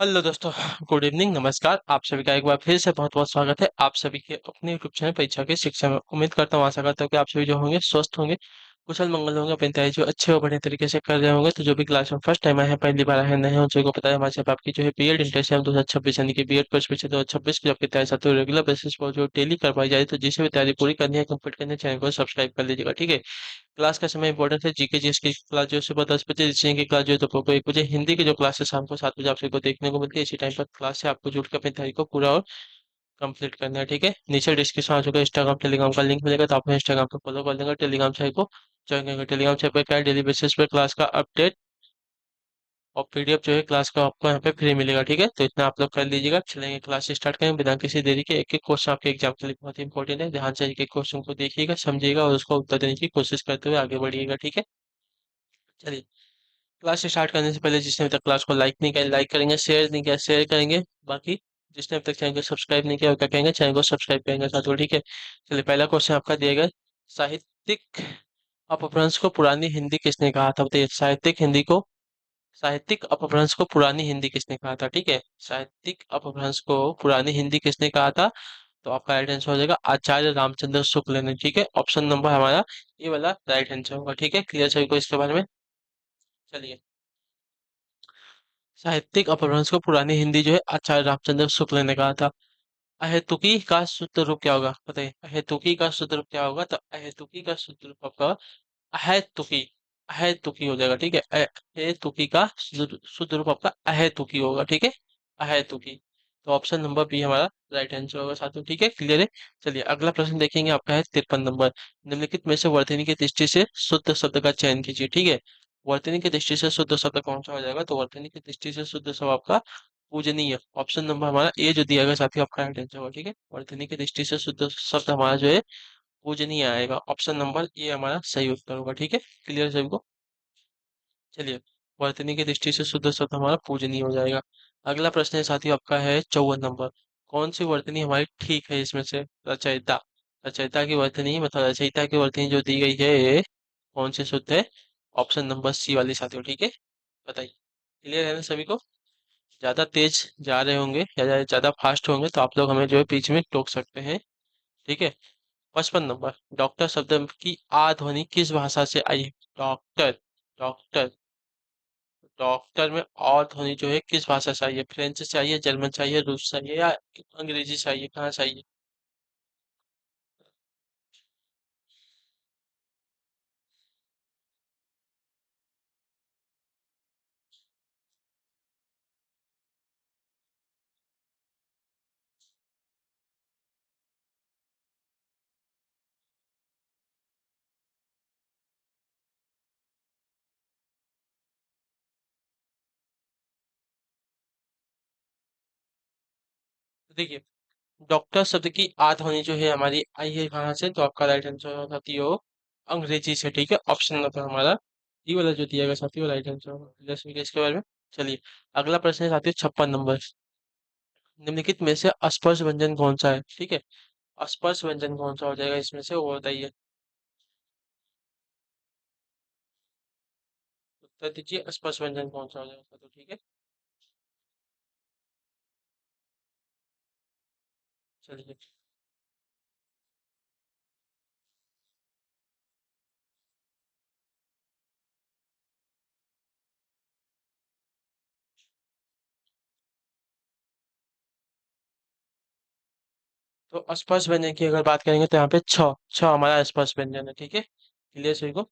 Hello दोस्तों। Good evening, नमस्कार। आप सभी का एक बार फिर से बहुत बहुत स्वागत है आप सभी के अपने यूट्यूब चैनल परीक्षा की शिक्षा में। उम्मीद करता हूँ, आशा करता हूँ कि आप सभी जो होंगे स्वस्थ होंगे, कुशल मंगल होंगे, अपनी तैयारी जो अच्छे और बढ़िया तरीके से कर रहे होंगे। तो जो भी क्लास में फर्स्ट टाइम आए हैं, पहली बार आए हैं, नए हैं, उन सभी को पता है हमारे साथ आपकी जो है बीएड इंटर्नशिप 2026 यानी कि बीएड कोर्स पीछे 2026 की आपकी तैयारी साथ रेगुलर बेसिस पर जो डेली करवाई जा रही है। तो जिसे भी तैयारी पूरी करनी है, कंप्लीट करनी है, चैनल को सब्सक्राइब कर लीजिएगा, ठीक है। क्लास का समय इंपॉर्टेंट है। जीके जीएस की क्लास जो है सुबह 10 बजे, रीजनिंग की क्लास जो है दोपहर को 1 बजे, हिंदी की जो क्लास है शाम को 7 बजे आप सभी को देखने को मिलती है। इसी टाइम पर क्लास है, आपको जुड़ के अपनी तैयारी को पूरा और कंप्लीट करना है, ठीक है। नीचे डिस्क्रिप्शन आ चुका है, इंस्टाग्राम टेलीग्राम का लिंक मिलेगा, तो आप इंस्टाग्राम पे फॉलो कर लेंगे, टेलीग्राम चैनल को ज्वाइन करेंगे। टेलीग्राम चैनल पर क्या है, डेली बेसिस पे क्लास का अपडेट और पीडीएफ जो है क्लास का आपको यहाँ पे फ्री मिलेगा, ठीक है। तो इतना आप लोग कर लीजिएगा। चलेंगे क्लास स्टार्ट करेंगे बिना किसी देरी के। एक एक क्वेश्चन आपके एग्जाम के लिए बहुत इंपॉर्टेंट है, ध्यान से एक एक क्वेश्चन को देखिएगा, समझिएगा और उसको उत्तर देने की कोशिश करते हुए आगे बढ़िएगा, ठीक है। चलिए, क्लास स्टार्ट करने से पहले जिसने अभी तक क्लास को लाइक नहीं किया लाइक करेंगे, शेयर नहीं किया शेयर करेंगे। बाकी जिसने अभी तक चैनल को सब्सक्राइब नहीं किया वो क्या कहेंगे, चैनल को सब्सक्राइब करेंगे साथ में, ठीक है। चलिए, पहला क्वेश्चन आपका दिया गया, साहित्यिक अपभ्रंश को पुरानी हिंदी किसने कहा था? बताइए, साहित्यिक अपभ्रंश को पुरानी हिंदी किसने कहा था, ठीक है। साहित्यिक अपभ्रंश को पुरानी हिंदी किसने कहा था? तो आपका राइट आंसर हो जाएगा आचार्य रामचंद्र शुक्ल ने, ठीक है। ऑप्शन नंबर हमारा ये वाला राइट आंसर होगा, ठीक है। क्लियर सभी को इसके बारे में? चलिए, साहित्यिक अपभ्रंश को पुरानी हिंदी जो है आचार्य रामचंद्र शुक्ल ने कहा था। अहेतुकी का शुद्ध रूप क्या होगा? बताइए, अहेतुकी का शुद्ध रूप क्या होगा? तो अहेतुकी का शुद्ध रूप आपका अहेतुकी अहेतुकी हो जाएगा, ठीक है। अहेतुकी का शुद्ध रूप आपका अहेतुकी होगा, ठीक है। अहेतुकी। तो ऑप्शन नंबर बी हमारा राइट आंसर होगा साथियों, ठीक है। क्लियर है? चलिए, अगला प्रश्न देखेंगे, आपका है 53 नंबर। निम्नलिखित में से वर्तनी की दृष्टि से शुद्ध शब्द का चयन कीजिए, ठीक है। वर्तनी की दृष्टि से शुद्ध शब्द कौन सा हो जाएगा? तो वर्तनी की दृष्टि से शुद्ध शब्द आपका पूजनीय। ऑप्शन नंबर हमारा ए जो दिया गया साथियों, आपका राइट आंसर होगा, ठीक है। वर्तनी की दृष्टि से शुद्ध शब्द हमारा जो है पूजनीय आएगा। ऑप्शन नंबर ए हमारा सही उत्तर होगा, ठीक है। क्लियर सभी को? चलिए, वर्तनी की दृष्टि से शुद्ध शब्द हमारा पूजनीय हो जाएगा। अगला प्रश्न है साथियों, आपका है 54 नंबर। कौन सी वर्तनी हमारी ठीक है इसमें से? रचयिता। रचयिता की वर्तनी मतलब रचयिता की वर्तनी जो दी गई है, कौन सी शुद्ध है? ऑप्शन नंबर सी वाली साथियों, ठीक है। बताइए, क्लियर है ना सभी को? ज्यादा तेज जा रहे होंगे या ज्यादा फास्ट होंगे तो आप लोग हमें जो है बीच में टोक सकते हैं, ठीक है। 55 नंबर, डॉक्टर शब्द की आ ध्वनि किस भाषा से आई है? डॉक्टर। डॉक्टर। डॉक्टर में और ध्वनि जो है किस भाषा से आई है? फ्रेंच से आई है, जर्मन से आई है, रूस से आई है या अंग्रेजी से आई है? कहाँ से आई है? तो देखिए, डॉक्टर शब्द की आ ध्वनि जो है हमारी आई है कहाँ से? तो आपका राइट आंसर होगा साथियों अंग्रेजी से, ठीक है। ऑप्शन नंबर हमारा ये वाला जो दिया गया साथियों राइट आंसर होगा। जैसे कि इसके बारे में। चलिए, अगला प्रश्न है साथियों 56 नंबर। निम्नलिखित में से अस्पर्श व्यंजन कौन सा है? ठीक है, अस्पर्श व्यंजन कौन सा हो जाएगा इसमें से, वो बताइए। उत्तर दीजिए, स्पर्श व्यंजन कौन सा हो जाएगा, तो ठीक है। चलिए, तो स्पर्श व्यंजन की अगर बात करेंगे तो यहाँ पे छ छ हमारा स्पर्श व्यंजन है, ठीक है। क्लियर सभी को?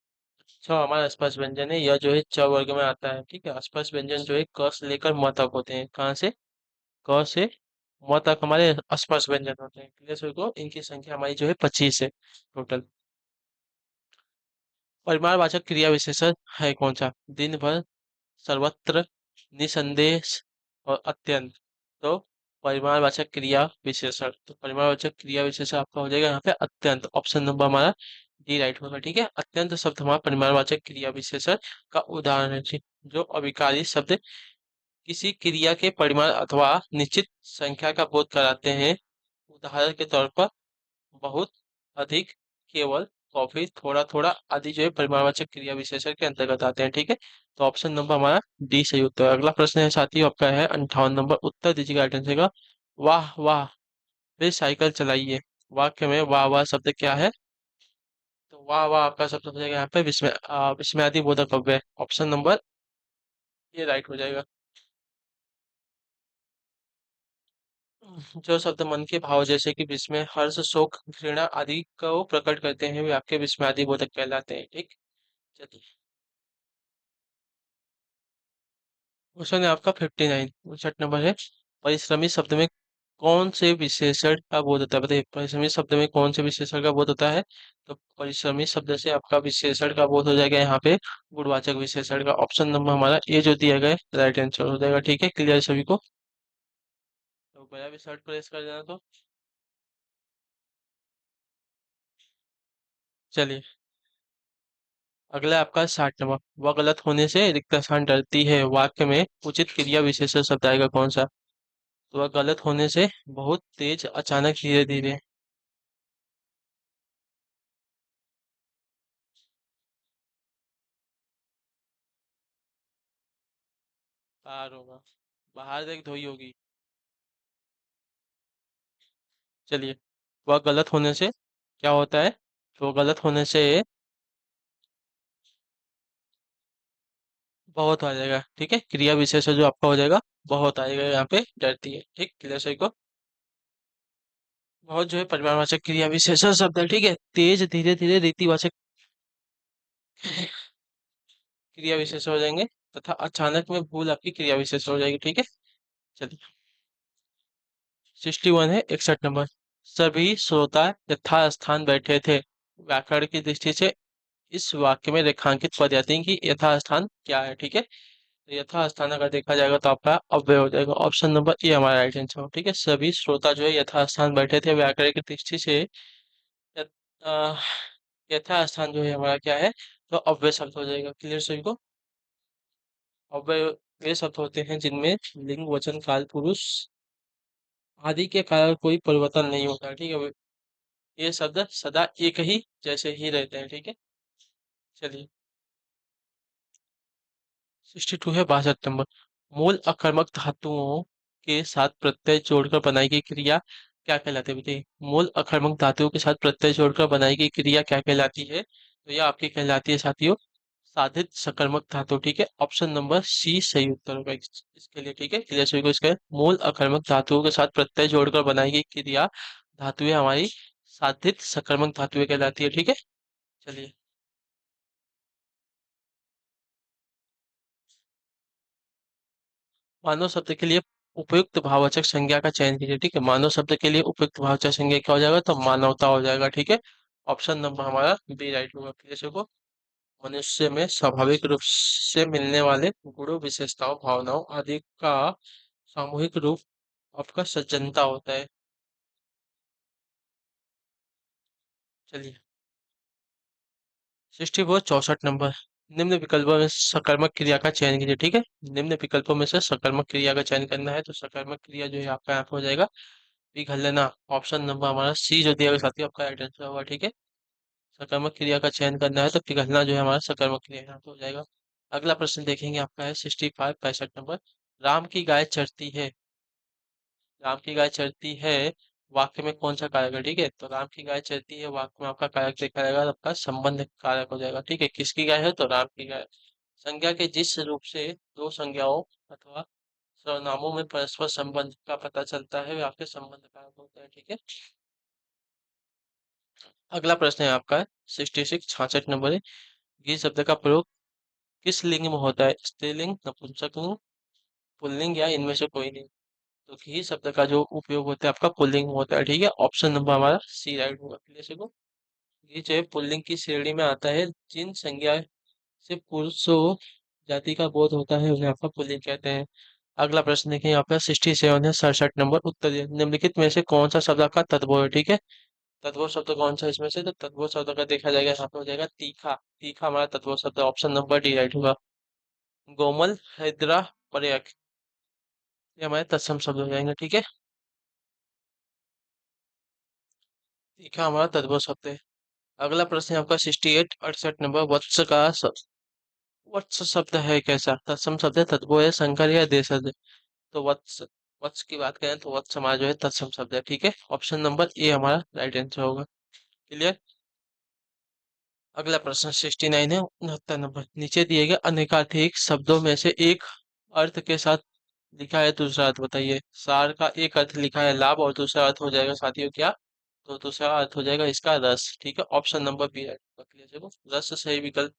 छ हमारा स्पर्श व्यंजन है, यह जो है च वर्ग में आता है, ठीक है। स्पर्श व्यंजन जो है क से लेकर म तक होते हैं। कहाँ से? क से म तक हमारे स्पर्श व्यंजन होते हैं। क्लियर सभी को? इनकी संख्या हमारी जो है 25 है टोटल। परिमाणवाचक क्रिया विशेषण है कौन सा? दिन भर, सर्वत्र, निसंदेह और अत्यंत। तो परिमाणवाचक क्रिया विशेषण, तो परिमाणवाचक क्रिया विशेषण आपका हो जाएगा यहाँ पे अत्यंत। ऑप्शन नंबर हमारा डी राइट होगा, ठीक है। अत्यंत शब्द हमारा परिमाणवाचक क्रिया विशेषण का उदाहरण है, ठीक। जो अविकारी शब्द किसी क्रिया के परिमाण अथवा निश्चित संख्या का बोध कराते हैं। उदाहरण के तौर पर बहुत, अधिक, केवल, कॉफी, थोड़ा थोड़ा आदि जो है परिमाणवाचक क्रिया विशेषण के अंतर्गत आते हैं। ठीक है, तो ऑप्शन नंबर हमारा डी सही उत्तर है। अगला प्रश्न है साथियों आपका है 58 नंबर, उत्तर दीजिएगा राइट आंसर का। वाह वाह फिर साइकिल चलाइए। वाक्य में वाह वाह शब्द क्या है? तो वाह वाह आपका शब्द हो जाएगा यहाँ पे विस्मयादि बोधक अव्यय। ऑप्शन नंबर ये राइट हो जाएगा। जो शब्द मन के भाव जैसे कि विस्मय, हर्ष, शोक, घृणा आदि को प्रकट करते हैं वे आपके विस्मयादि बोधक कहलाते हैं। ठीक, चलिए क्वेश्चन है आपका 59, 59 नंबर है। परिश्रमी शब्द में कौन से विशेषण का बोध होता है? बताइए, परिश्रमी शब्द में कौन से विशेषण का बोध होता है? तो परिश्रमी शब्द से आपका विशेषण का बोध हो जाएगा यहाँ पे गुणवाचक विशेषण का। ऑप्शन नंबर हमारा ए जो दिया गया है राइट आंसर हो जाएगा। ठीक है, क्लियर सभी को? तो गया भी शर्ट प्रेस कर देना तो। चलिए अगला है आपका 60 नंबर, वह गलत होने से रिक्त स्थान डरती है, वाक्य में उचित क्रिया विशेषण शब्द आएगा कौन सा? तो वह गलत होने से बहुत तेज, अचानक, धीरे धीरे। बाहर होगा, बाहर देख धोई होगी। चलिए, वह गलत होने से क्या होता है? तो गलत होने से बहुत आ जाएगा। ठीक है, क्रिया विशेषण जो आपका हो जाएगा बहुत आएगा यहाँ पे डरती है। ठीक, क्लियर सही को? बहुत जो है परिमाणवाचक क्रिया विशेषण शब्द है। ठीक है, तेज, धीरे धीरे रीतिवाचक क्रिया विशेषण हो जाएंगे, तथा अचानक में भूल आपकी क्रिया विशेषण हो जाएगी। ठीक है, चलिए 61 है, 61 नंबर। सभी श्रोता यथा स्थान बैठे थे, व्याकरण की दृष्टि से इस वाक्य में रेखांकित पदयात्री की यथा स्थान क्या है? ठीक है, तो यथा स्थान अगर देखा जाएगा तो आपका अव्यय हो जाएगा। ऑप्शन नंबर ए हमारा राइट आंसर हो। ठीक है, सभी श्रोता जो है यथा स्थान बैठे थे, व्याकरण की दृष्टि से यथ- अ, यथा स्थान जो है हमारा क्या है? तो अव्यय शब्द हो जाएगा। क्लियर सभी को? अव्यय वे शब्द होते हैं जिनमें लिंग, वचन, काल, पुरुष आदि के कारण कोई परिवर्तन नहीं होता। ठीक है, ये शब्द सदा एक ही जैसे ही रहते हैं। ठीक है, चलिए 62 है, 62 नंबर। मूल अकर्मक धातुओं के साथ प्रत्यय जोड़कर बनाई गई क्रिया क्या कहलाती है? बताइए, मूल अकर्मक धातुओं के साथ प्रत्यय जोड़कर बनाई गई क्रिया क्या कहलाती है? तो यह आपकी कहलाती है साथियों साधित सकर्मक धातु। ठीक है, ऑप्शन नंबर सी सही उत्तर होगा इसके लिए। ठीक है, क्लियर सभी को? इसका मूल अकर्मक धातुओं के साथ प्रत्यय जोड़कर बनाई गई क्रिया धातुएं हमारी साधित सकर्मक धातुएं कहलाती है। ठीक है, चलिए मानव शब्द के लिए उपयुक्त भाववाचक संज्ञा का चयन कीजिए। ठीक है, मानव शब्द के लिए उपयुक्त भाववाचक संज्ञा क्या हो जाएगा? तो मानवता हो जाएगा। ठीक है, ऑप्शन नंबर हमारा बी राइट होगा। क्लियर को? मनुष्य में स्वाभाविक रूप से मिलने वाले गुणों, विशेषताओं, भावनाओं आदि का सामूहिक रूप आपका सज्जनता होता है। चलिए 64 निम्न विकल्पों में सकर्मक क्रिया का चयन कीजिए। ठीक है, निम्न विकल्पों में से सकर्मक क्रिया का चयन करना है, तो सकर्मक क्रिया जो है आपका यहाँ पे हो जाएगा पिघलना। ऑप्शन नंबर हमारा सी जो दिया गया साथी आपका राइट आंसर होगा। ठीक है, सकर्मक क्रिया का चयन करना है तो पिघलना जो है हमारा सकर्मक क्रिया यहाँ पे हो जाएगा। अगला प्रश्न देखेंगे आपका है 65, 65 नंबर। राम की गाय चरती है, राम की गाय चरती है वाक्य में कौन सा कारक है? ठीक है, तो राम की गाय चरती है वाक्य में आपका कारक देखा जाएगा, आपका संबंध कारक हो जाएगा। ठीक है, किसकी गाय है? तो राम की गाय। संज्ञा के जिस रूप से दो संज्ञाओं अथवा सर्वनामों में परस्पर संबंध का पता चलता है वे आपके संबंध कारक होते हैं। ठीक है, अगला प्रश्न है आपका 66, 66 नंबर है। ये शब्द का प्रयोग किस लिंग में होता है? स्त्रीलिंग, नपुंसकलिंग, पुल्लिंग या इनमें से कोई नहीं? तो घी शब्द का जो उपयोग होता है आपका पुल्लिंग में होता है। ठीक है, ऑप्शन नंबर हमारा सी राइट होगा। क्लियर से को? ये जो है पुल्लिंग की श्रेणी में आता है, जिन संज्ञा से पुरुषो जाति का बोध होता है उन्हें आपका पुल्लिंग कहते हैं। अगला प्रश्न देखें यहाँ पे 67 है, 67 नंबर। उत्तर दिए, निम्नलिखित में से कौन सा शब्द आपका तद्भव है? ठीक है, तद्भव शब्द कौन सा इसमें से? तो तद्भव शब्द का देखा जाएगा यहाँ पे हो जाएगा तीखा। तीखा हमारा तद्भव शब्द है। ऑप्शन नंबर डी राइट होगा। गोमल, हैदरा, पर्यक ये हमारे तत्सम शब्द हो जाएंगे। ठीक है, तीखा हमारा तद्भव शब्द है। अगला प्रश्न है आपका 68 68 नंबर। वत्स शब्द है कैसा? तत्सम शब्द है, तद्भव है, संकर है, देशज है? तो वत्स, वत्स की बात करें तो वत्स हमारा जो है तत्सम शब्द है। ठीक है, ऑप्शन नंबर ए हमारा राइट आंसर होगा। क्लियर। अगला प्रश्न 69 है 69 नंबर। नीचे दिए गए अनेकाधिक शब्दों में से एक अर्थ के साथ लिखा है, दूसरा अर्थ बताइए। सार का एक अर्थ लिखा है लाभ, और दूसरा अर्थ हो जाएगा साथियों क्या? तो दूसरा अर्थ हो जाएगा इसका रस। ठीक है, ऑप्शन नंबर बी राइट होगा। क्लियर। देखो, रस सही विकल्प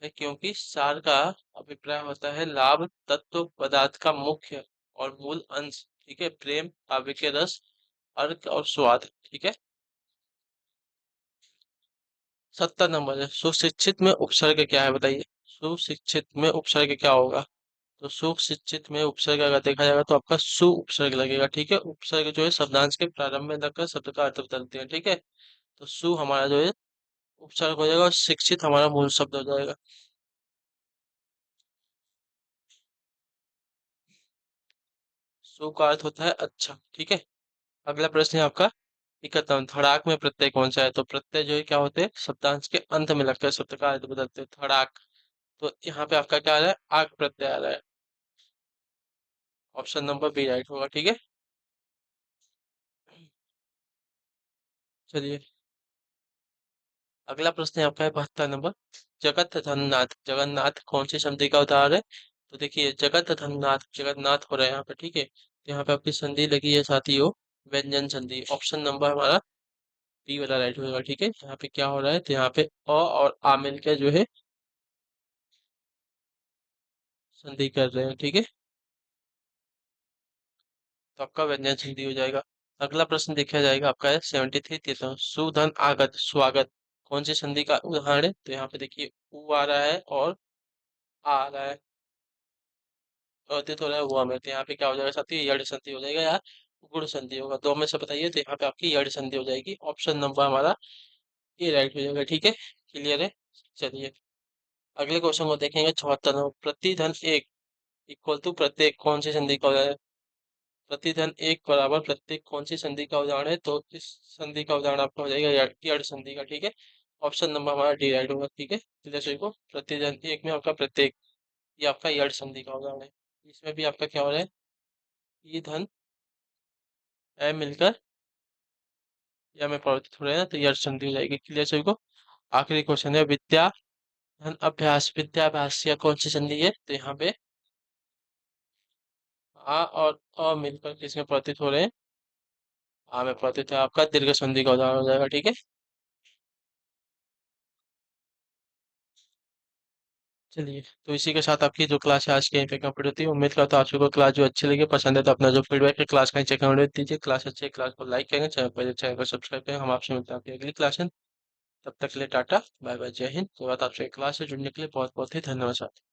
है, क्योंकि सार का अभिप्राय होता है लाभ, तत्व पदार्थ का मुख्य और मूल अंश। ठीक है, प्रेम, काव्य के रस, अर्क और स्वाद। ठीक है। 70 नंबर है। सुशिक्षित में उपसर्ग क्या है बताइए? सुशिक्षित में उपसर्ग क्या होगा? तो सुशिक्षित में उपसर्ग अगर देखा जाएगा तो आपका सु उपसर्ग लगेगा। ठीक है, उपसर्ग जो है शब्दांश के प्रारंभ में लगकर शब्द का अर्थ बदलते हैं। ठीक है, तो सु हमारा जो है उपसर्ग हो जाएगा, और शिक्षित हमारा मूल शब्द हो जाएगा। सु का अर्थ होता है अच्छा। ठीक है। अगला प्रश्न है आपका 71। थड़ाक में प्रत्यय कौन सा है? तो प्रत्यय जो है क्या होते हैं? शब्दांश के अंत में लगकर शब्द का अर्थ बदलते हैं। थड़ाक, तो यहाँ पे आपका क्या आ रहा है? आग प्रत्यय आ रहा है। ऑप्शन नंबर बी राइट होगा। ठीक है। चलिए, अगला प्रश्न है आपका है 72 नंबर। जगत धननाथ, जगन्नाथ कौन सी संधि का उदाहरण है? तो देखिए, जगत धननाथ, जगन्नाथ हो रहा है यहाँ पे। ठीक है, तो यहाँ पे आपकी संधि लगी है साथियों, व्यंजन संधि। ऑप्शन नंबर हमारा बी वाला राइट होगा। ठीक है, यहाँ पे क्या हो रहा है? तो यहाँ पे अ और आ मिलकर जो है संधि कर रहे हैं। ठीक है, तो आपका व्यंजन संधि हो जाएगा। अगला प्रश्न देखा जाएगा आपका है 73। सुधन आगत, स्वागत कौन सी संधि का उदाहरण है? तो यहाँ पे देखिए उ आ रहा है और आ रहा है, अवधित हो रहा है हुआ में। तो यहाँ पे क्या हो जाएगा साथी? यड़ संधि हो जाएगा या गुण संधि होगा, दो में से बताइए। तो यहाँ पे आपकी यड़ संधि हो जाएगी। ऑप्शन नंबर हमारा ए राइट हो जाएगा। ठीक है, क्लियर है। चलिए, अगले क्वेश्चन को देखेंगे 74। प्रतिधन एक इक्वल टू प्रत्येक कौन सी संधि का उदाहरण है? प्रतिधन एक बराबर प्रत्येक कौन सी संधि का उदाहरण है? तो इस संधि का उदाहरण आपका हो जाएगा यड़ संधि का। ठीक है, ऑप्शन नंबर हमारा डी राइट होगा। ठीक है, क्लियर सभी को। प्रतिधन एक में आपका प्रत्येक, ये आपका यड़ संधि का उदाहरण है। इसमें भी आपका क्या हो रहा है? ये धन ए मिलकर या में परिवर्तित हो रहे हैं, तो यह संधि हो जाएगी। क्लियर सभी को। आखिरी क्वेश्चन है विद्या धन अभ्यास, विद्याभ्यास या कौन सी संधि है? तो यहाँ पे आ और अ मिलकर किसमें परिवर्तित हो रहे हैं? आ में परिवर्तित है, आपका दीर्घ संधि का उदाहरण हो जाएगा। ठीक है। चलिए, तो इसी के साथ आपकी जो क्लास है आज की यहीं पे कंप्लीट होती है। उम्मीद करता हूँ आप सबको क्लास जो अच्छी लगी, पसंद है तो अपना जो फीडबैक है क्लास का नीचे कमेंट दीजिए। क्लास अच्छी है, क्लास को लाइक करेंगे, चैनल को सब्सक्राइब करें। हम आपसे मिलते हैं आपकी अगली क्लास में। तब तक के लिए टाटा बाय बाय, जय हिंद। तो बात आपसे क्लास से जुड़ने के लिए बहुत बहुत ही धन्यवाद।